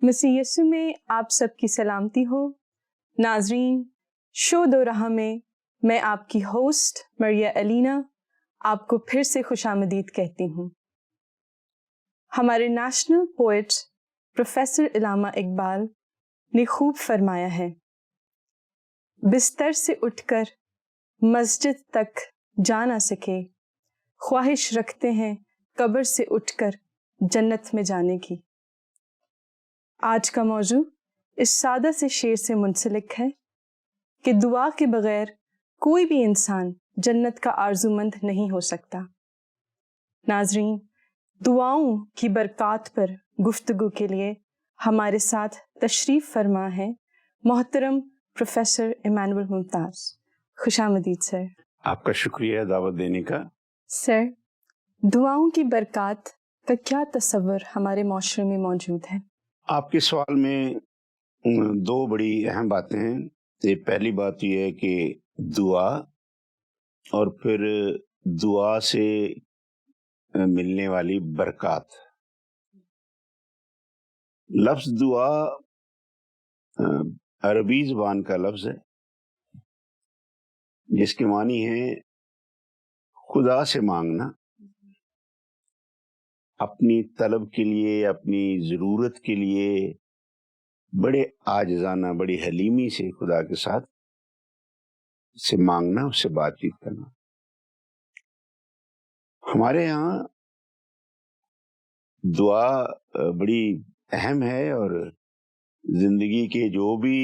مسیح یسوع میں آپ سب کی سلامتی ہو۔ ناظرین، شو دو راہ میں آپ کی ہوسٹ مریا الینا آپ کو پھر سے خوش آمدید کہتی ہوں۔ ہمارے نیشنل پوئٹ پروفیسر علامہ اقبال نے خوب فرمایا ہے، بستر سے اٹھ کر مسجد تک جا نہ سکے، خواہش رکھتے ہیں قبر سے اٹھ کر جنت میں جانے کی۔ آج کا موضوع اس سادہ سے شعر سے منسلک ہے کہ دعا کے بغیر کوئی بھی انسان جنت کا آرزومند نہیں ہو سکتا۔ ناظرین، دعاؤں کی برکات پر گفتگو کے لیے ہمارے ساتھ تشریف فرما ہے محترم پروفیسر ایمانوئل ممتاز۔ خوش آمدید سر۔ آپ کا شکریہ دعوت دینے کا۔ سر، دعاؤں کی برکات کا کیا تصور ہمارے معاشرے میں موجود ہے؟ آپ کے سوال میں دو بڑی اہم باتیں ہیں۔ پہلی بات یہ ہے کہ دعا اور پھر دعا سے ملنے والی برکات۔ لفظ دعا عربی زبان کا لفظ ہے جس کے معنی ہے خدا سے مانگنا، اپنی طلب کے لیے، اپنی ضرورت کے لیے بڑے عاجزانہ، بڑی حلیمی سے خدا کے ساتھ سے مانگنا، اس سے بات چیت کرنا۔ ہمارے ہاں دعا بڑی اہم ہے، اور زندگی کے جو بھی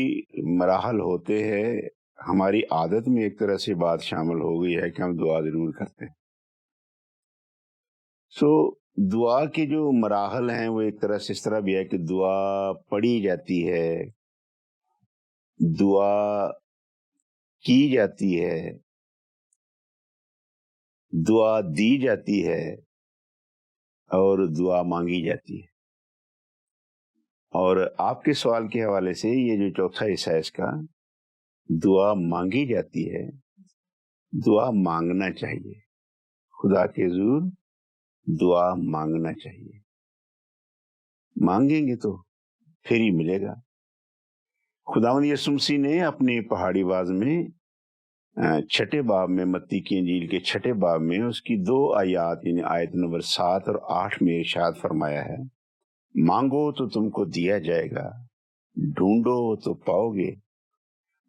مراحل ہوتے ہیں ہماری عادت میں ایک طرح سے بات شامل ہو گئی ہے کہ ہم دعا ضرور کرتے ہیں۔ دعا کے جو مراحل ہیں وہ ایک طرح سے اس طرح بھی ہے کہ دعا پڑھی جاتی ہے، دعا کی جاتی ہے، دعا دی جاتی ہے، اور دعا مانگی جاتی ہے۔ اور آپ کے سوال کے حوالے سے یہ جو چوتھا حصہ ہے اس کا، دعا مانگی جاتی ہے، دعا مانگنا چاہیے، خدا کے حضور دعا مانگنا چاہیے۔ مانگیں گے تو پھر ہی ملے گا۔ خداوند یسوع مسیح نے اپنے پہاڑی واز میں چھٹے باب میں، متی کی انجیل کے چھٹے باب میں اس کی 2 آیات یعنی آیت نمبر 7 اور 8 میں ارشاد فرمایا ہے، مانگو تو تم کو دیا جائے گا، ڈھونڈو تو پاؤ گے،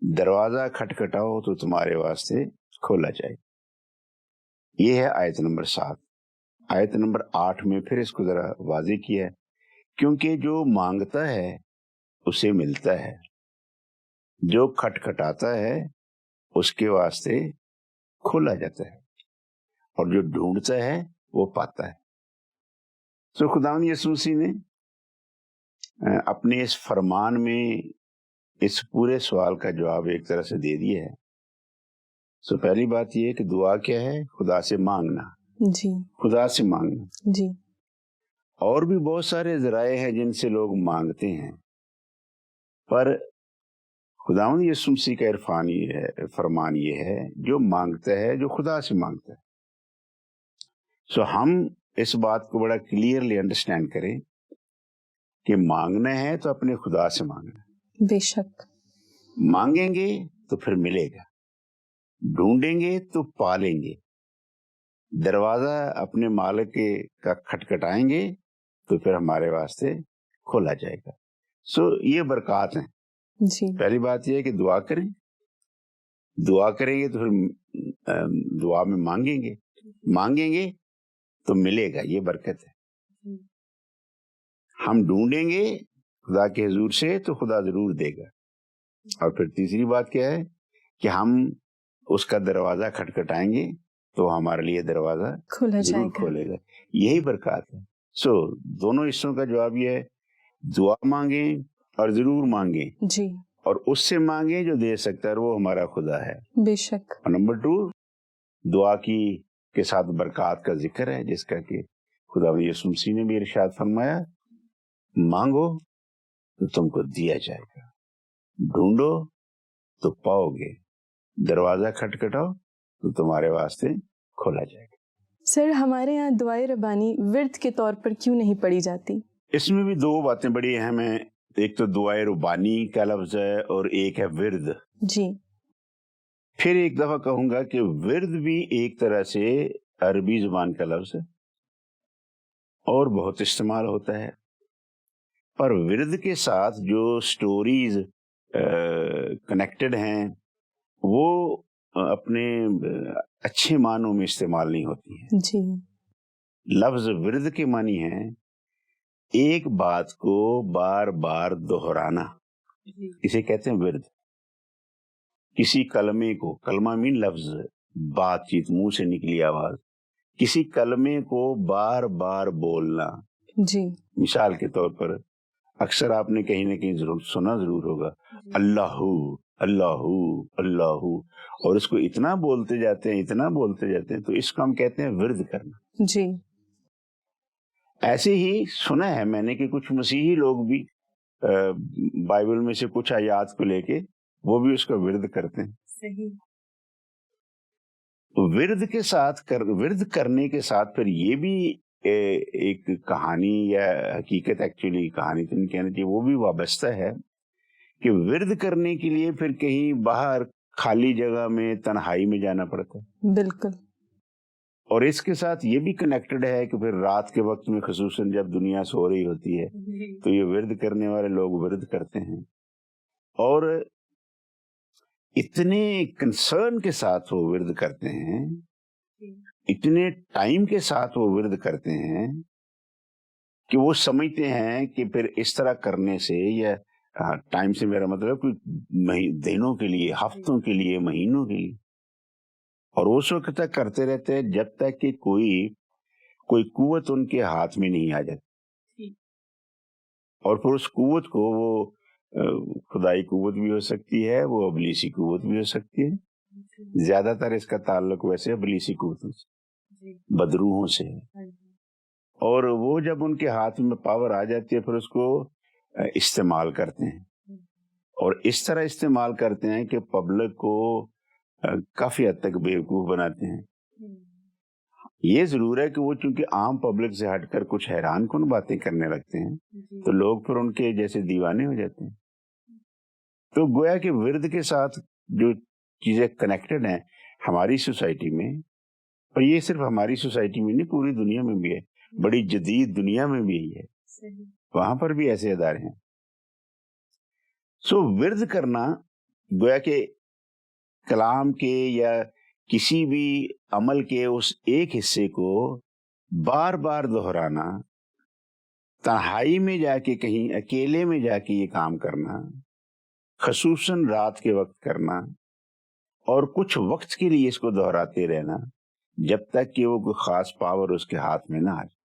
دروازہ کھٹکھٹاؤ تو تمہارے واسطے کھولا جائے گا۔ یہ ہے آیت نمبر 7۔ آیت نمبر 8 میں پھر اس کو ذرا واضح کیا ہے، کیونکہ جو مانگتا ہے اسے ملتا ہے، جو کھٹکھٹاتا ہے اس کے واسطے کھولا جاتا ہے، اور جو ڈھونڈتا ہے وہ پاتا ہے۔ خداوند یسوع مسیح نے اپنے اس فرمان میں اس پورے سوال کا جواب ایک طرح سے دے دیا ہے۔ پہلی بات یہ ہے کہ دعا کیا ہے؟ خدا سے مانگنا۔ جی، خدا سے مانگنا۔ جی، اور بھی بہت سارے ذرائع ہیں جن سے لوگ مانگتے ہیں، پر خداوند یسوع مسیح کا عرفان یہ ہے، فرمان یہ ہے، جو مانگتا ہے، جو خدا سے مانگتا ہے۔ ہم اس بات کو بڑا کلیئرلی انڈرسٹینڈ کریں کہ مانگنا ہے تو اپنے خدا سے مانگنا۔ بے شک۔ مانگیں گے تو پھر ملے گا، ڈھونڈیں گے تو پالیں گے، دروازہ اپنے مالک کا کھٹکھٹائیں گے تو پھر ہمارے واسطے کھولا جائے گا۔ یہ برکات ہیں۔ جی، پہلی بات یہ ہے کہ دعا کریں، دعا کریں گے تو پھر دعا میں مانگیں گے تو ملے گا، یہ برکت ہے۔ ہم ڈھونڈیں گے خدا کے حضور سے تو خدا ضرور دے گا۔ اور پھر تیسری بات کیا ہے کہ ہم اس کا دروازہ کھٹکھٹائیں گے تو ہمارے لیے دروازہ ضرور کھولے گا۔ یہی برکات ہے۔ دونوں حصوں کا جواب یہ ہے، دعا مانگیں اور ضرور مانگیں، جی، اور اس سے مانگیں جو دے سکتا ہے، وہ ہمارا خدا ہے۔ بے شک۔ اور نمبر 2، دعا کے ساتھ برکات کا ذکر ہے، جس کا کہ خدا یسوع مسیح نے بھی ارشاد فرمایا، مانگو تو تم کو دیا جائے گا، ڈھونڈو تو پاؤ گے، دروازہ کھٹکھٹاؤ تو تمہارے واسطے کھولا جائے گا۔ سر، ہمارے یہاں دعائے ربانی ورد کے طور پر کیوں نہیں پڑھی جاتی؟ اس میں بھی 2 باتیں بڑی اہم ہیں ایک تو دعائے ربانی کا لفظ ہے اور ایک ہے ورد. جی. پھر ایک دفعہ کہوں گا کہ ورد بھی ایک طرح سے عربی زبان کا لفظ ہے اور بہت استعمال ہوتا ہے، پر ورد کے ساتھ جو سٹوریز کنیکٹڈ ہیں وہ اپنے اچھے معنوں میں استعمال نہیں ہوتی ہیں. جی. لفظ ورد کے معنی ہے ایک بات کو بار بار دہرانا، اسے کہتے ہیں ورد. کسی کلمے کو، کلمہ مین لفظ، بات چیت، منہ سے نکلی آواز، کسی کلمے کو بار بار بولنا. جی. مثال کے طور پر اکثر آپ نے کہیں نہ کہیں سنا ضرور ہوگا اللہ اللہ اللہ، اور اس کو اتنا بولتے جاتے ہیں اتنا بولتے جاتے ہیں، تو اس کو ہم کہتے ہیں ورد کرنا. جی. ایسے ہی سنا ہے میں نے کہ کچھ مسیحی لوگ بھی بائبل میں سے کچھ آیات کو لے کے وہ بھی اس کا ورد کرتے ہیں. صحیح. ورد کے ساتھ ورد کرنے کے ساتھ پھر یہ بھی ایک کہانی یا حقیقت، ایکچولی کہانی تو نہیں کہنا چاہیے، وہ بھی وابستہ ہے کہ ورد کرنے کے لیے پھر کہیں باہر خالی جگہ میں تنہائی میں جانا پڑتا ہے. بالکل. اور اس کے ساتھ یہ بھی کنیکٹڈ ہے کہ پھر رات کے وقت میں خصوصاً جب دنیا سو رہی ہوتی ہے تو یہ ورد کرنے والے لوگ ورد کرتے ہیں، اور اتنے کنسرن کے ساتھ وہ ورد کرتے ہیں، اتنے ٹائم کے ساتھ وہ ورد کرتے ہیں کہ وہ سمجھتے ہیں کہ پھر اس طرح کرنے سے، یا ٹائم سے میرا مطلب کہ دنوں کے لیے، ہفتوں کے لیے، مہینوں کے لیے، اور اس وقت تک کرتے رہتے ہیں جب تک کہ کوئی قوت ان کے ہاتھ میں نہیں آ جاتی. اور پھر اس قوت کو، وہ خدائی قوت بھی ہو سکتی ہے، وہ ابلیسی قوت بھی ہو سکتی ہے. زیادہ تر اس کا تعلق ویسے ابلیسی قوتوں سے، بدروحوں سے ہے. اور وہ جب ان کے ہاتھ میں پاور آ جاتی ہے پھر اس کو استعمال کرتے ہیں، اور اس طرح استعمال کرتے ہیں کہ پبلک کو کافی حد تک بیوقوف بناتے ہیں. یہ ضرور ہے کہ وہ چونکہ عام پبلک سے ہٹ کر کچھ حیران کن باتیں کرنے لگتے ہیں تو لوگ پھر ان کے جیسے دیوانے ہو جاتے ہیں. تو گویا کہ ورد کے ساتھ جو چیزیں کنیکٹڈ ہیں ہماری سوسائٹی میں، اور یہ صرف ہماری سوسائٹی میں نہیں، پوری دنیا میں بھی ہے، بڑی جدید دنیا میں بھی ہے، وہاں پر بھی ایسے ادارے ہیں. سو ورد کرنا گویا کہ کلام کے یا کسی بھی عمل کے اس ایک حصے کو بار بار دہرانا، تنہائی میں جا کے، کہیں اکیلے میں جا کے یہ کام کرنا، خصوصاً رات کے وقت کرنا، اور کچھ وقت کے لیے اس کو دہراتے رہنا جب تک کہ وہ کوئی خاص پاور اس کے ہاتھ میں نہ آ جائے.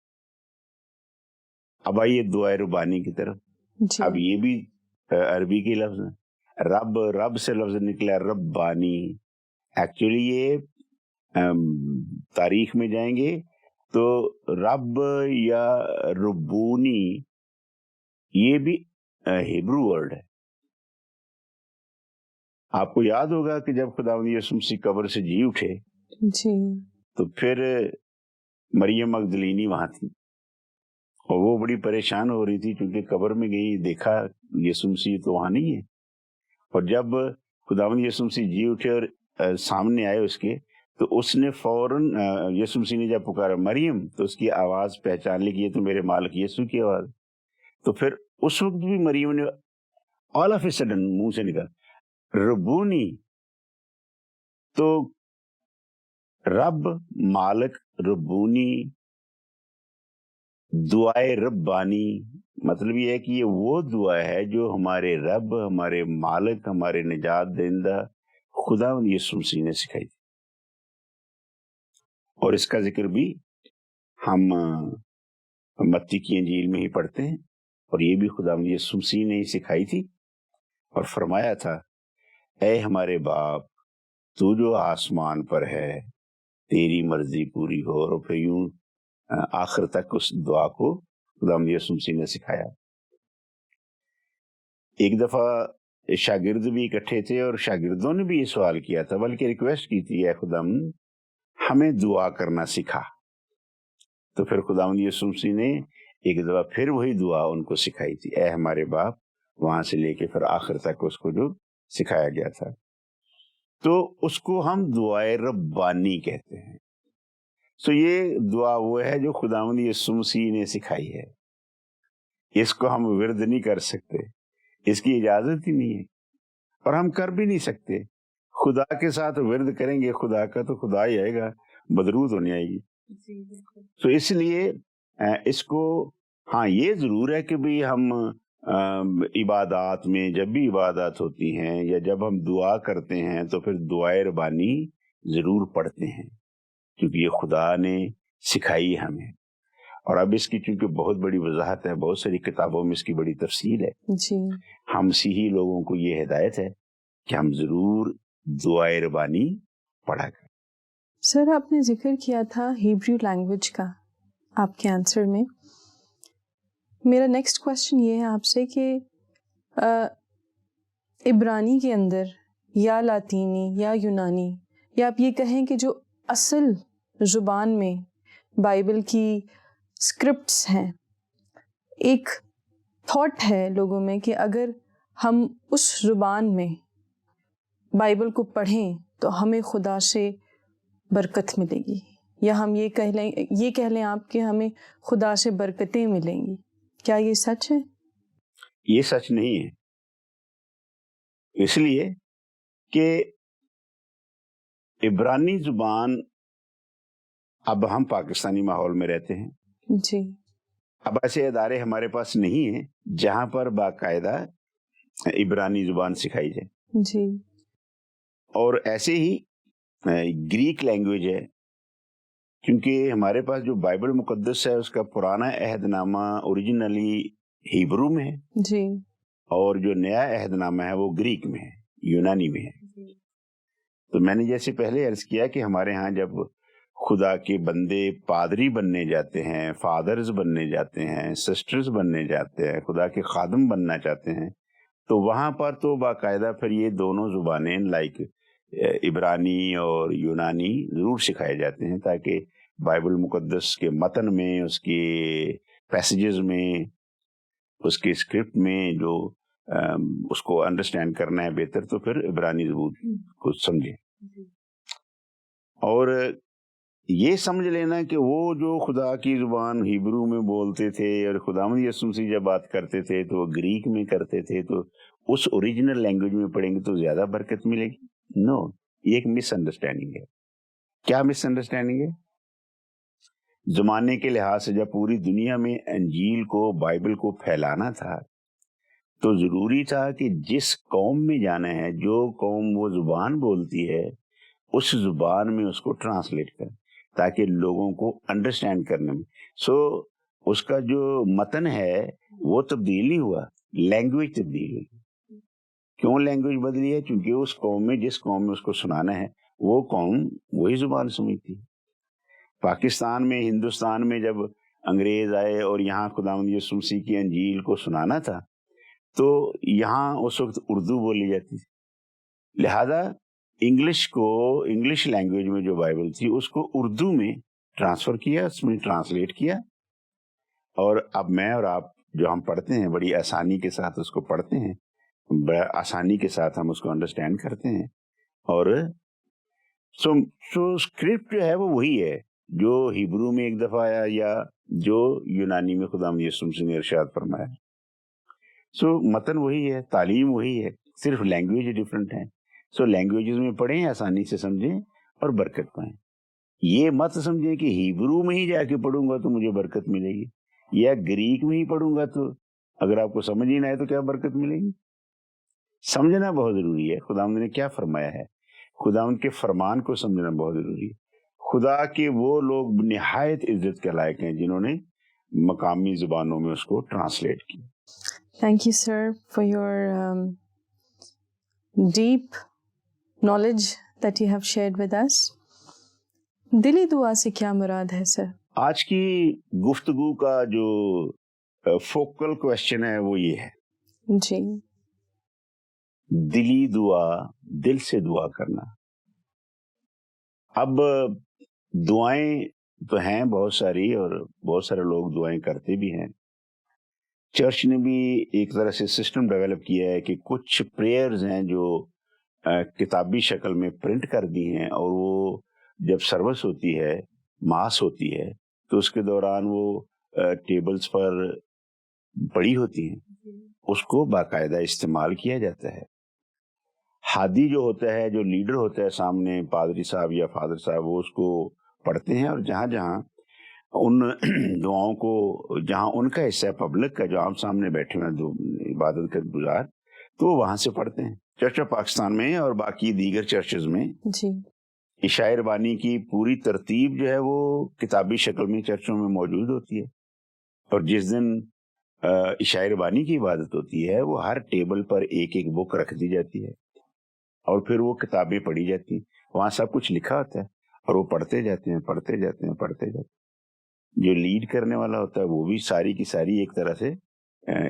اب آئیے دعائے ربانی کی طرف. اب یہ بھی عربی کی لفظ ہے. رب سے لفظ نکلا ربانی. ایکچولی یہ تاریخ میں جائیں گے تو رب یا ربونی یہ بھی ہیبرو ورڈ ہے. آپ کو یاد ہوگا کہ جب خداوند یسوع مسیح قبر سے جی اٹھے جی تو پھر مریم مگدلینی وہاں تھی، اور وہ بڑی پریشان ہو رہی تھی کیونکہ قبر میں گئی، دیکھا یسوع مسیح تو وہاں نہیں ہے. اور جب خداوند یسوع مسیح جی اٹھے اور سامنے آئے اس کے، تو اس نے فوراً یسوع مسیح نے جب پکارا مریم، تو اس کی آواز پہچان لی کہ یہ تو میرے مالک یسوع کی آواز. تو پھر اس وقت بھی مریم نے آل آف اے سڈن منہ سے نکلا ربونی. تو رب، مالک، ربونی، دعائے ربانی، مطلب یہ ہے کہ یہ وہ دعا ہے جو ہمارے رب، ہمارے مالک، ہمارے نجات دہندہ خداوند یسوع مسیح نے سکھائی تھی. اور اس کا ذکر بھی ہم متی کی انجیل میں ہی پڑھتے ہیں، اور یہ بھی خداوند یسوع مسیح نے ہی سکھائی تھی، اور فرمایا تھا اے ہمارے باپ تو جو آسمان پر ہے تیری مرضی پوری ہو. اور پھر یوں آخر تک اس دعا کو خداوند یسوع مسیح نے سکھایا. ایک دفعہ شاگرد بھی اکٹھے تھے اور شاگردوں نے بھی یہ سوال کیا تھا، بلکہ ریکویسٹ کی تھی اے خداوند ہمیں دعا کرنا سکھا. تو پھر خداوند یسوع مسیح نے ایک دفعہ پھر وہی دعا ان کو سکھائی تھی، اے ہمارے باپ وہاں سے لے کے پھر آخر تک اس کو جو سکھایا گیا تھا. تو اس کو ہم دعائے ربانی کہتے ہیں. سو یہ دعا وہ ہے جو خداوند یسوع مسیح نے سکھائی ہے. اس کو ہم ورد نہیں کر سکتے, اس کی اجازت ہی نہیں ہے, اور ہم کر بھی نہیں سکتے. خدا کے ساتھ ورد کریں گے خدا کا تو خدا ہی آئے گا, بدرود ہونے آئے گی. تو اس لیے اس کو ہاں یہ ضرور ہے کہ بھی ہم عبادات میں جب بھی عبادات ہوتی ہیں یا جب ہم دعا کرتے ہیں تو پھر دعائے ربانی ضرور پڑھتے ہیں, کیونکہ یہ خدا نے سکھائی ہمیں. اور اب اس کی چونکہ بہت بڑی وضاحت ہے, بہت ساری کتابوں میں اس کی بڑی تفصیل ہے. جی, ہم مسیحی لوگوں کو یہ ہدایت ہے کہ ہم ضرور دعائے ربانی پڑھا کریں. سر آپ نے ذکر کیا تھا ہیبریو لینگویج کا آپ کے آنسر میں. میرا نیکسٹ کوشچن یہ ہے آپ سے کہ عبرانی کے اندر یا لاطینی یا یونانی یا آپ یہ کہیں کہ جو اصل زبان میں بائبل کی اسکرپٹس ہیں, ایک تھاٹ ہے لوگوں میں کہ اگر ہم اس زبان میں بائبل کو پڑھیں تو ہمیں خدا سے برکت ملے گی, یا ہم یہ کہہ لیں آپ کہ ہمیں خدا سے برکتیں ملیں گی. کیا یہ سچ ہے؟ یہ سچ نہیں ہے, اس لیے کہ عبرانی زبان, اب ہم پاکستانی ماحول میں رہتے ہیں, جی, اب ایسے ادارے ہمارے پاس نہیں ہیں جہاں پر باقاعدہ عبرانی زبان سکھائی جائے. جی, اور ایسے ہی گریک لینگویج ہے, کیونکہ ہمارے پاس جو بائبل مقدس ہے اس کا پرانا عہد نامہ اوریجنلی ہیبرو میں ہے, جی, اور جو نیا عہد نامہ ہے وہ گریک میں ہے, یونانی میں ہے. تو میں نے جیسے پہلے عرض کیا کہ ہمارے ہاں جب خدا کے بندے پادری بننے جاتے ہیں, فادرز بننے جاتے ہیں, سسٹرز بننے جاتے ہیں, خدا کے خادم بننا چاہتے ہیں, تو وہاں پر تو باقاعدہ پھر یہ دونوں زبانیں لائک عبرانی اور یونانی ضرور سکھائے جاتے ہیں, تاکہ بائبل مقدس کے متن میں, اس کے پیسیجز میں, اس کے اسکرپٹ میں جو اس کو انڈرسٹینڈ کرنا ہے بہتر, تو پھر عبرانی زبان کو سمجھیں. اور یہ سمجھ لینا کہ وہ جو خدا کی زبان ہیبرو میں بولتے تھے اور خداوند یسوع مسیح جب بات کرتے تھے تو وہ گریک میں کرتے تھے, تو اس اوریجنل لینگویج میں پڑھیں گے تو زیادہ برکت ملے گی. نو, یہ ایک مس انڈرسٹینڈنگ ہے. کیا مس انڈرسٹینڈنگ ہے؟ زمانے کے لحاظ سے جب پوری دنیا میں انجیل کو, بائبل کو پھیلانا تھا, تو ضروری تھا کہ جس قوم میں جانا ہے, جو قوم وہ زبان بولتی ہے, اس زبان میں اس کو ٹرانسلیٹ کریں تاکہ لوگوں کو انڈرسٹینڈ کرنے میں. سو اس کا جو متن ہے وہ تبدیل نہیں ہوا, لینگویج تبدیل ہوئی. کیوں لینگویج بدلی ہے؟ کیونکہ اس قوم میں, جس قوم میں اس کو سنانا ہے, وہ قوم وہی زبان سمجھتی. پاکستان میں, ہندوستان میں جب انگریز آئے اور یہاں خداوند یسوع مسیح کی انجیل کو سنانا تھا, تو یہاں اس وقت اردو بولی جاتی تھی. لہذا انگلش لینگویج میں جو بائبل تھی اس کو اردو میں ٹرانسفر کیا, اس میں ٹرانسلیٹ کیا, اور اب میں اور آپ جو ہم پڑھتے ہیں بڑی آسانی کے ساتھ اس کو پڑھتے ہیں, بڑا آسانی کے ساتھ ہم اس کو انڈرسٹینڈ کرتے ہیں. اور سو اسکرپٹ جو ہے وہ وہی ہے جو ہیبرو میں ایک دفعہ آیا یا جو یونانی میں خداوند یسوع مسیح نے ارشاد فرمایا. سو متن وہی ہے, تعلیم وہی ہے, صرف لینگویج ڈفرینٹ ہے. سو لینگویجز میں پڑھیں, آسانی سے سمجھیں اور برکت پائیں. یہ مت سمجھیں کہ ہیبرو میں ہی جا کے پڑھوں گا تو مجھے برکت ملے گی, یا گریک میں ہی پڑھوں گا تو اگر آپ کو سمجھ ہی نہ آئے تو کیا برکت ملے گی. سمجھنا بہت ضروری ہے خداوند نے کیا فرمایا ہے, خداوند کے فرمان کو سمجھنا بہت ضروری ہے. خدا کے وہ لوگ نہایت عزت کے لائق ہیں جنہوں نے مقامی زبانوں میں اس کو ٹرانسلیٹ کیا. Thank you, sir, for your deep knowledge that you have shared with us. دلی دعا سے کیا مراد ہے سر؟ آج کی گفتگو کا جو فوکل کوشچن ہے وہ یہ ہے, جی, دلی دعا, دل سے دعا کرنا. اب دعائیں تو ہیں بہت ساری اور بہت سارے لوگ دعائیں کرتے بھی ہیں, چرچ نے بھی ایک طرح سے سسٹم ڈیولپ کیا ہے کہ کچھ پریئرز ہیں جو کتابی شکل میں پرنٹ کر دی ہیں، اور وہ جب سروس ہوتی ہے، ماس ہوتی ہے، تو اس کے دوران وہ ٹیبلز پر پڑی ہوتی ہیں، اس کو باقاعدہ استعمال کیا جاتا ہے۔ ہادی جو ہوتا ہے، جو لیڈر ہوتا ہے سامنے، پادری صاحب یا فادر صاحب، وہ اس کو پڑھتے ہیں، اور جہاں جہاں ان دعاؤں کو، جہاں ان کا حصہ ہے پبلک کا، جو عام سامنے بیٹھے ہوئے عبادت کے گزار، تو وہ وہاں سے پڑھتے ہیں۔ چرچ آف پاکستان میں اور باقی دیگر چرچز میں جی عشاء ربانی کی پوری ترتیب جو ہے وہ کتابی شکل میں چرچوں میں موجود ہوتی ہے، اور جس دن عشاء ربانی کی عبادت ہوتی ہے، وہ ہر ٹیبل پر ایک ایک بک رکھ دی جاتی ہے، اور پھر وہ کتابیں پڑھی جاتی ہیں، وہاں سب کچھ لکھا ہوتا ہے، اور وہ پڑھتے جاتے ہیں، پڑھتے جاتے ہیں، پڑھتے جاتے ہیں۔ جو لیڈ کرنے والا ہوتا ہے وہ بھی ساری کی ساری ایک طرح سے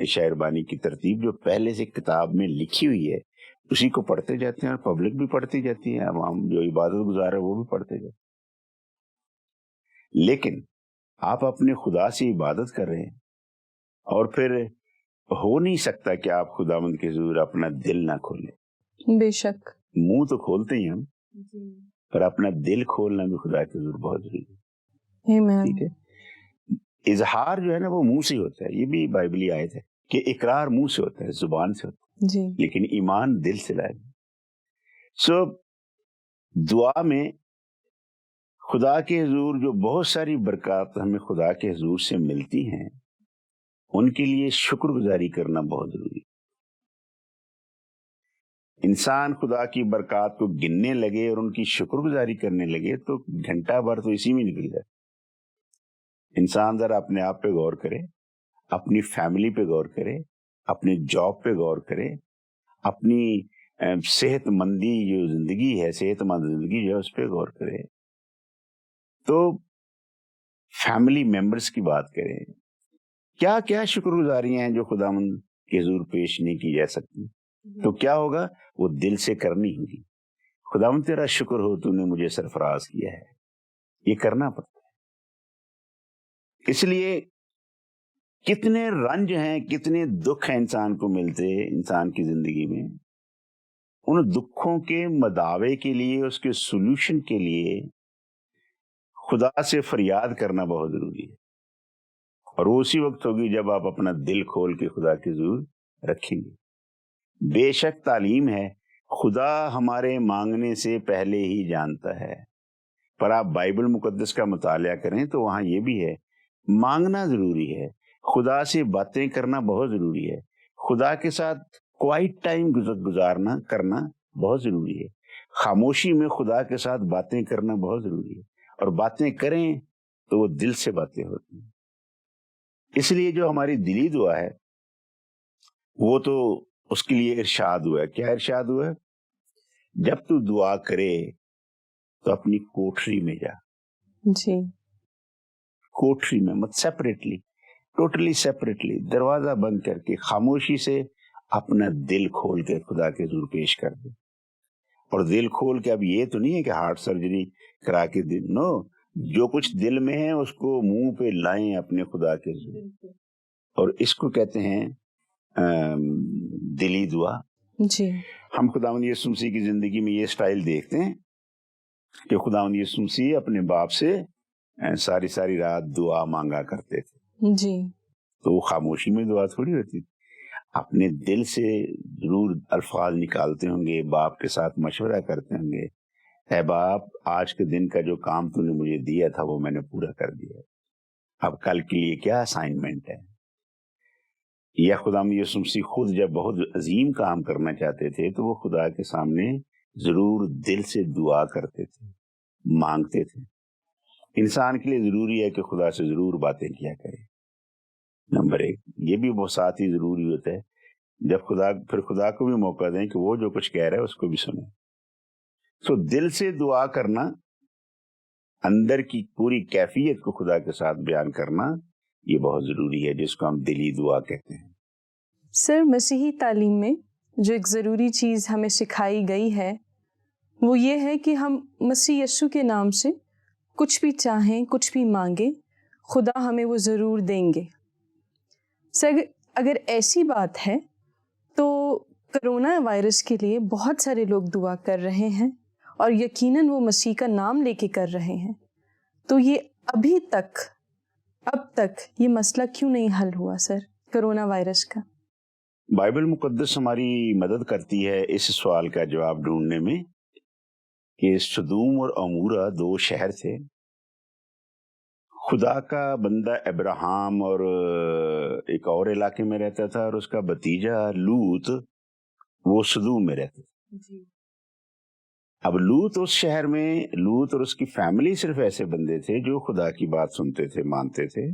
عشاء ربانی کی ترتیب جو پہلے سے کتاب میں لکھی ہوئی ہے اسی کو پڑھتے جاتے ہیں، اور پبلک بھی پڑھتی جاتی ہے، عوام جو عبادت گزار ہے وہ بھی پڑھتے جاتے ہیں۔ لیکن آپ اپنے خدا سے عبادت کر رہے ہیں، اور پھر ہو نہیں سکتا کہ آپ خداوند کے حضور اپنا دل نہ کھولیں۔ بے شک منہ تو کھولتے ہی ہم، پر اپنا دل کھولنا بھی خدا کے حضور بہت ضروری ہے۔ آمین۔ ٹھیک ہے، اظہار جو ہے نا وہ منہ سے ہوتا ہے، یہ بھی بائبلی آیت ہے کہ اقرار منہ سے ہوتا ہے، زبان سے ہوتا ہے، جی لیکن ایمان دل سے لائے۔ سو دعا میں خدا کے حضور جو بہت ساری برکات ہمیں خدا کے حضور سے ملتی ہیں، ان کے لیے شکر گزاری کرنا بہت ضروری ہے۔ انسان خدا کی برکات کو گننے لگے اور ان کی شکر گزاری کرنے لگے تو گھنٹہ بھر تو اسی میں نکل جائے۔ انسان ذرا اپنے آپ پہ غور کرے، اپنی فیملی پہ غور کرے، اپنے جاب پہ غور کرے، اپنی صحت مندی جو زندگی ہے، صحت مند زندگی جو ہے اس پہ غور کرے، تو فیملی ممبرس کی بات کریں، کیا کیا شکر گزاریاں ہیں جو خداوند کے حضور پیش نہیں کی جا سکتی، تو کیا ہوگا؟ وہ دل سے کرنی ہوگی۔ خداوند تیرا شکر ہو، تو نے مجھے سرفراز کیا ہے، یہ کرنا پڑتا ہے۔ اس لیے کتنے رنج ہیں، کتنے دکھ ہیں انسان کو ملتے انسان کی زندگی میں، ان دکھوں کے مداوے کے لیے، اس کے سولوشن کے لیے خدا سے فریاد کرنا بہت ضروری ہے، اور وہ اسی وقت ہوگی جب آپ اپنا دل کھول کے خدا کے حضور رکھیں گے۔ بے شک تعلیم ہے، خدا ہمارے مانگنے سے پہلے ہی جانتا ہے، پر آپ بائبل مقدس کا مطالعہ کریں تو وہاں یہ بھی ہے، مانگنا ضروری ہے، خدا سے باتیں کرنا بہت ضروری ہے، خدا کے ساتھ کوائٹ ٹائم گزارنا کرنا بہت ضروری ہے، خاموشی میں خدا کے ساتھ باتیں کرنا بہت ضروری ہے، اور باتیں کریں تو وہ دل سے باتیں ہوتی ہیں۔ اس لیے جو ہماری دلی دعا ہے وہ تو اس کے لیے ارشاد ہوا ہے۔ کیا ارشاد ہوا ہے؟ جب تو دعا کرے تو اپنی کوٹری میں جا، جی کوٹری میں مت، سیپریٹلی، ٹوٹلی سیپریٹلی، دروازہ بند کر کے خاموشی سے اپنا دل کھول کے خدا کے حضور پیش کر دے۔ اور دل کھول کے اب یہ تو نہیں ہے کہ ہارٹ سرجری کرا کے دل، نو، جو کچھ دل میں ہے اس کو منہ پہ لائیں اپنے خدا کے حضور، اور اس کو کہتے ہیں دلی دعا۔ جی ہم خداوند یسوع مسیح کی زندگی میں یہ سٹائل دیکھتے ہیں کہ خداوند یسوع مسیح اپنے باپ سے ساری ساری رات دعا مانگا کرتے تھے، جی تو وہ خاموشی میں دعا تھوڑی ہوتی تھی، اپنے دل سے ضرور الفاظ نکالتے ہوں گے، باپ کے ساتھ مشورہ کرتے ہوں گے، اے باپ، آج کے دن کا جو کام تو نے مجھے دیا تھا وہ میں نے پورا کر دیا، اب کل کے لیے کیا اسائنمنٹ ہے؟ یا خداوند یسوع مسیح خود جب بہت عظیم کام کرنا چاہتے تھے تو وہ خدا کے سامنے ضرور دل سے دعا کرتے تھے، مانگتے تھے۔ انسان کے لیے ضروری ہے کہ خدا سے ضرور باتیں کیا کرے، نمبر ایک۔ یہ بھی بہت ساتھ ہی ضروری ہوتا ہے جب پھر خدا کو بھی موقع دیں کہ وہ جو کچھ کہہ رہا ہے اس کو بھی سنیں۔ تو دل سے دعا کرنا، اندر کی پوری کیفیت کو خدا کے ساتھ بیان کرنا، یہ بہت ضروری ہے، جس کو ہم دلی دعا کہتے ہیں۔ سر، مسیحی تعلیم میں جو ایک ضروری چیز ہمیں سکھائی گئی ہے وہ یہ ہے کہ ہم مسیح یسوع کے نام سے کچھ بھی چاہیں، کچھ بھی مانگیں، خدا ہمیں وہ ضرور دیں گے۔ سر، اگر ایسی بات ہے تو کرونا وائرس کے لیے بہت سارے لوگ دعا کر رہے ہیں اور یقیناً وہ مسیح کا نام لے کے کر رہے ہیں، تو یہ اب تک یہ مسئلہ کیوں نہیں حل ہوا سر کرونا وائرس کا؟ بائبل مقدس ہماری مدد کرتی ہے اس سوال کا جواب ڈھونڈنے میں کہ سدوم اور عمورہ 2 شہر تھے. خدا کا بندہ ابراہیم اور ایک اور علاقے میں رہتا تھا، اور اس کا بھتیجا لوط وہ سدوم میں رہتا تھا. اب لوط اس شہر میں، لوط اور اس کی فیملی صرف ایسے بندے تھے جو خدا کی بات سنتے تھے، مانتے تھے،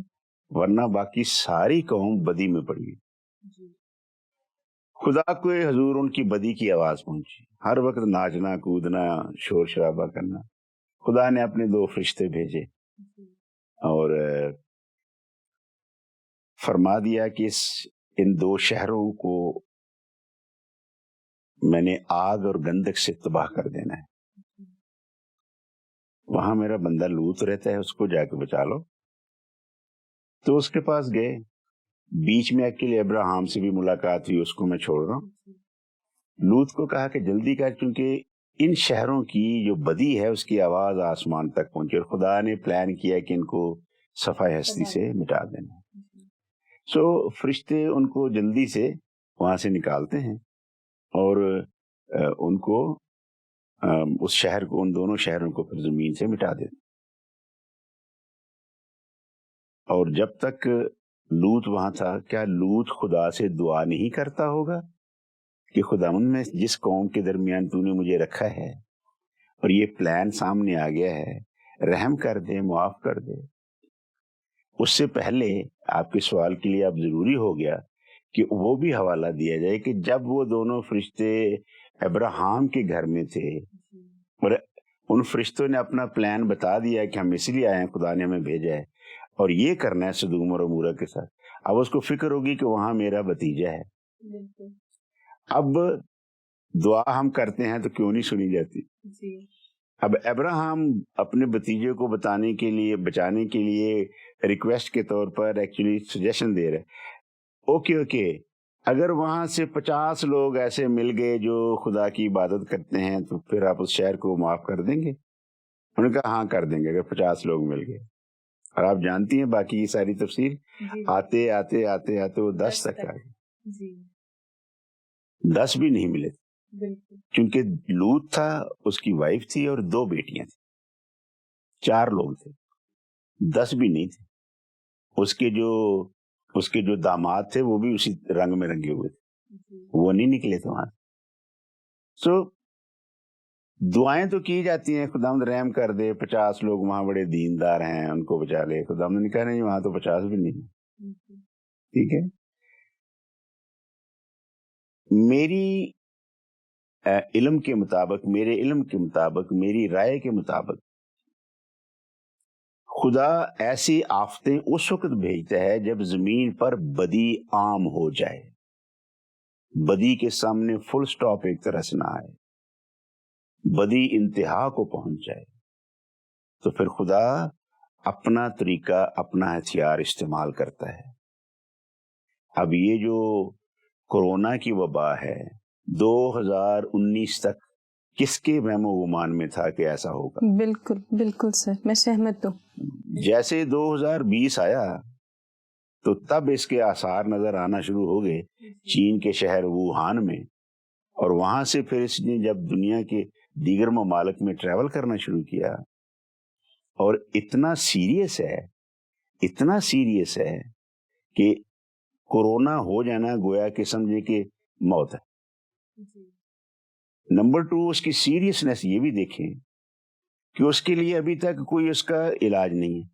ورنہ باقی ساری قوم بدی میں پڑی. خدا کو حضور ان کی بدی کی آواز پہنچی، ہر وقت ناچنا کودنا شور شرابہ کرنا. خدا نے اپنے 2 فرشتے بھیجے اور فرما دیا کہ ان 2 شہروں کو میں نے آگ اور گندک سے تباہ کر دینا ہے. وہاں میرا بندہ لوط رہتا ہے، اس کو جا کے بچا لو. تو اس کے پاس گئے، بیچ میں اکیلے ابراہیم سے بھی ملاقات ہوئی، اس کو میں چھوڑ رہا ہوں. لوط کو کہا کہ جلدی کر، کیونکہ ان شہروں کی جو بدی ہے اس کی آواز آسمان تک پہنچی، اور خدا نے پلان کیا کہ ان کو صفحہ ہستی سے مٹا دینا. سو فرشتے ان کو جلدی سے وہاں سے نکالتے ہیں اور ان کو اس شہر کو، ان دونوں شہروں کو پھر زمین سے مٹا دیتے. اور جب تک لوط وہاں تھا، کیا لوط خدا سے دعا نہیں کرتا ہوگا کہ خداوند میں جس قوم کے درمیان تو نے مجھے رکھا ہے اور یہ پلان سامنے آ گیا ہے، رحم کر دے، معاف کر دے. اس سے پہلے آپ کے سوال کے لیے اب ضروری ہو گیا کہ وہ بھی حوالہ دیا جائے کہ جب وہ دونوں فرشتے ابراہیم کے گھر میں تھے اور ان فرشتوں نے اپنا پلان بتا دیا کہ ہم اس لیے آئے ہیں، خدا نے ہمیں بھیجا ہے اور یہ کرنا ہے سدوم اور عمورہ کے ساتھ. اب اس کو فکر ہوگی کہ وہاں میرا بھتیجا ہے. اب دعا ہم کرتے ہیں تو کیوں نہیں سنی جاتی؟ اب ابراہیم اپنے بھتیجے کو بچانے کے لیے ریکویسٹ کے طور پر ایکچولی سجیشن دے رہے، اوکے اگر وہاں سے 50 لوگ ایسے مل گئے جو خدا کی عبادت کرتے ہیں تو پھر آپ اس شہر کو معاف کر دیں گے؟ انہوں نے کہا ہاں کر دیں گے اگر 50 لوگ مل گئے. اور آپ جانتی ہیں باقی کی ساری تفصیل. آتے آتے آتے آتے وہ 10 تک آ گئے. 10 بھی نہیں ملے کیونکہ لوط تھا، اس کی وائف تھی اور 2 بیٹیاں تھیں، 4 لوگ تھے. 10 بھی نہیں تھے. اس کے جو داماد تھے وہ بھی اسی رنگ میں رنگے ہوئے تھے، وہ نہیں نکلے تھے وہاں. سو دعائیں تو کی جاتی ہیں، خداوند رحم کر دے، 50 لوگ وہاں بڑے دیندار ہیں ان کو بچا لے. خداوند نے کہا نہیں، وہاں تو 50 بھی نہیں. ٹھیک ہے، میری علم کے مطابق، میرے علم کے مطابق، میری رائے کے مطابق خدا ایسی آفتیں اس وقت بھیجتا ہے جب زمین پر بدی عام ہو جائے، بدی کے سامنے فل سٹاپ ایک طرح سے نہ آئے، بدی انتہا کو پہنچ جائے، تو پھر خدا اپنا طریقہ، اپنا ہتھیار استعمال کرتا ہے. اب یہ جو کورونا کی وبا ہے 2019 تک کس کے وہم و گمان میں تھا کہ ایسا ہوگا؟ بالکل سر، میں سہمت ہوں. جیسے 2020 آیا تو تب اس کے آثار نظر آنا شروع ہو گئے چین کے شہر ووہان میں، اور وہاں سے پھر اس نے جب دنیا کے دیگر ممالک میں ٹریول کرنا شروع کیا، اور اتنا سیریس ہے کہ کورونا ہو جانا گویا کہ سمجھے کہ موت ہے. نمبر 2 اس کی سیریسنس یہ بھی دیکھیں کہ اس کے لیے ابھی تک کوئی اس کا علاج نہیں ہے.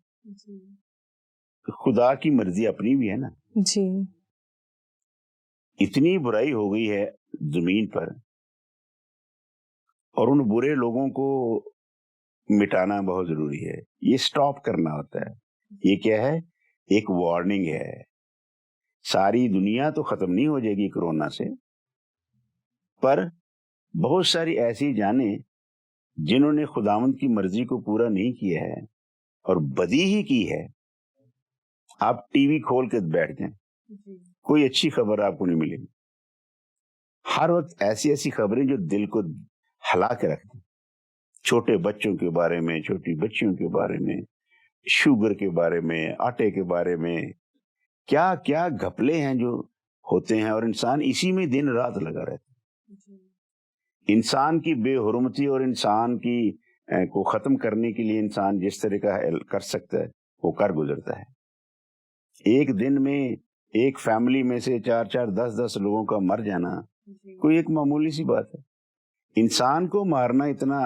خدا کی مرضی اپنی بھی ہے نا جی. اتنی برائی ہو گئی ہے زمین پر، اور ان برے لوگوں کو مٹانا بہت ضروری ہے. یہ سٹاپ کرنا ہوتا ہے. یہ کیا ہے؟ ایک وارننگ ہے. ساری دنیا تو ختم نہیں ہو جائے گی کورونا سے، پر بہت ساری ایسی جانیں جنہوں نے خداوند کی مرضی کو پورا نہیں کیا ہے اور بدی ہی کی ہے، آپ ٹی وی کھول کے بیٹھ جائیں، کوئی اچھی خبر آپ کو نہیں ملے گی. ہر وقت ایسی ایسی خبریں جو دل کو ہلا کے رکھتی، چھوٹے بچوں کے بارے میں، چھوٹی بچیوں کے بارے میں، شوگر کے بارے میں، آٹے کے بارے میں، کیا کیا گھپلے ہیں جو ہوتے ہیں، اور انسان اسی میں دن رات لگا رہتا ہے. انسان کی بے حرمتی اور انسان کی کو ختم کرنے کے لیے انسان جس طرح کا کر سکتا ہے وہ کر گزرتا ہے. ایک دن میں ایک فیملی میں سے 4 10 لوگوں کا مر جانا کوئی ایک معمولی سی بات ہے. انسان کو مارنا اتنا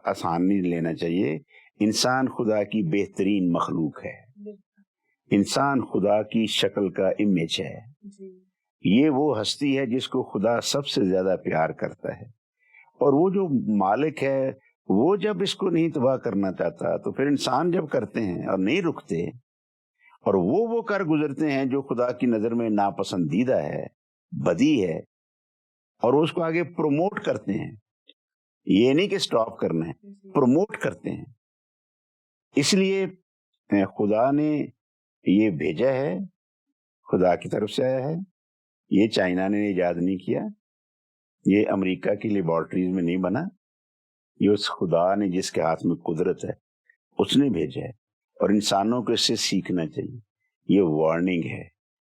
آسان نہیں لینا چاہیے. انسان خدا کی بہترین مخلوق ہے، انسان خدا کی شکل کا امیج ہے. یہ وہ ہستی ہے جس کو خدا سب سے زیادہ پیار کرتا ہے، اور وہ جو مالک ہے وہ جب اس کو نہیں تباہ کرنا چاہتا تو پھر انسان جب کرتے ہیں اور نہیں رکتے اور وہ کر گزرتے ہیں جو خدا کی نظر میں ناپسندیدہ ہے، بدی ہے، اور اس کو آگے پروموٹ کرتے ہیں. یہ نہیں کہ سٹاپ کرنا ہے، پروموٹ کرتے ہیں. اس لیے خدا نے یہ بھیجا ہے، خدا کی طرف سے آیا ہے. یہ چائنا نے ایجاد نہیں کیا، یہ امریکہ کی لیبارٹریز میں نہیں بنا. یہ اس خدا نے جس کے ہاتھ میں قدرت ہے اس نے بھیجا ہے، اور انسانوں کو اس سے سیکھنا چاہیے. یہ وارننگ ہے،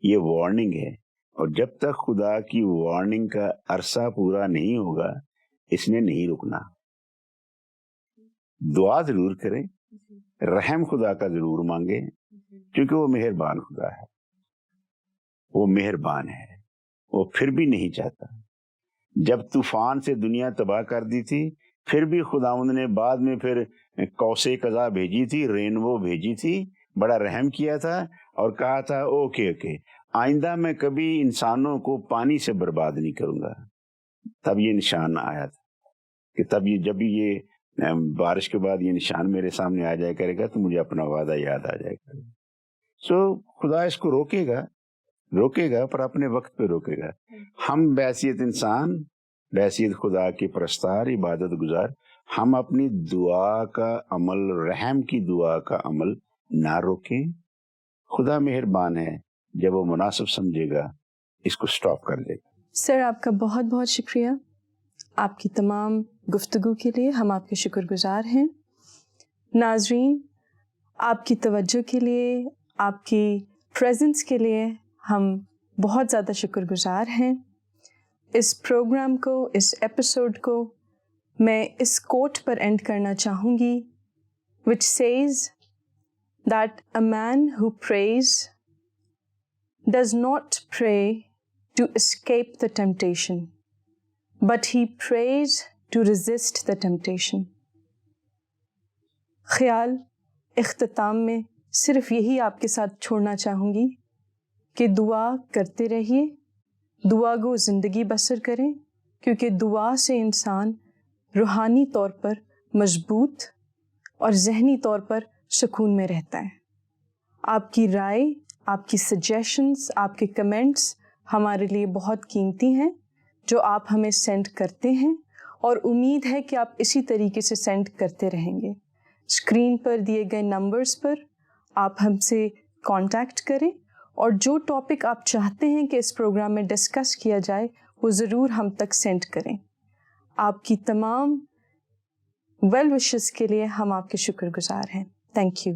یہ وارننگ ہے، اور جب تک خدا کی وارننگ کا عرصہ پورا نہیں ہوگا اس نے نہیں رکنا. دعا ضرور کریں، رحم خدا کا ضرور مانگیں، کیونکہ وہ مہربان خدا ہے. وہ مہربان ہے، وہ پھر بھی نہیں چاہتا. جب طوفان سے دنیا تباہ کر دی تھی پھر بھی خداوند نے بعد میں پھر کوسے قضا بھیجی تھی، رینبو بھیجی تھی، بڑا رحم کیا تھا اور کہا تھا اوکے آئندہ میں کبھی انسانوں کو پانی سے برباد نہیں کروں گا. تب یہ نشان آیا تھا کہ تب یہ جب یہ بارش کے بعد یہ نشان میرے سامنے آ جائے کرے گا تو مجھے اپنا وعدہ یاد آ جائے گا. سو خدا اس کو روکے گا پر اپنے وقت پہ روکے گا. ہم بحیثیت انسان، بحیثیت خدا کی پرستار، عبادت گزار، ہم اپنی دعا کا عمل، رحم کی دعا کا عمل نہ روکیں. خدا مہربان ہے، جب وہ مناسب سمجھے گا اس کو سٹاپ کر دے گا. سر آپ کا بہت بہت شکریہ آپ کی تمام گفتگو کے لیے. ہم آپ کے شکر گزار ہیں. ناظرین، آپ کی توجہ کے لیے، آپ کی پریزنس کے لیے ہم بہت زیادہ شکر گزار ہیں. اس پروگرام کو، اس ایپیسوڈ کو میں اس کوٹ پر اینڈ کرنا چاہوں گی which says that a man who prays does not pray to escape the temptation, but he prays to resist the temptation. خیال اختتام میں صرف یہی آپ کے ساتھ چھوڑنا چاہوں گی کہ دعا کرتے رہیے، دعا گو زندگی بسر کریں، کیونکہ دعا سے انسان روحانی طور پر مضبوط اور ذہنی طور پر سکون میں رہتا ہے. آپ کی رائے، آپ کی سجیشنز، آپ کے کمنٹس ہمارے لیے بہت قیمتی ہیں جو آپ ہمیں سینڈ کرتے ہیں، اور امید ہے کہ آپ اسی طریقے سے سینڈ کرتے رہیں گے. اسکرین پر دیے گئے نمبرز پر آپ ہم سے کانٹیکٹ کریں، اور جو ٹاپک آپ چاہتے ہیں کہ اس پروگرام میں ڈسکس کیا جائے وہ ضرور ہم تک سینڈ کریں. آپ کی تمام ویل وشز کے لیے ہم آپ کے شکر گزار ہیں. Thank you.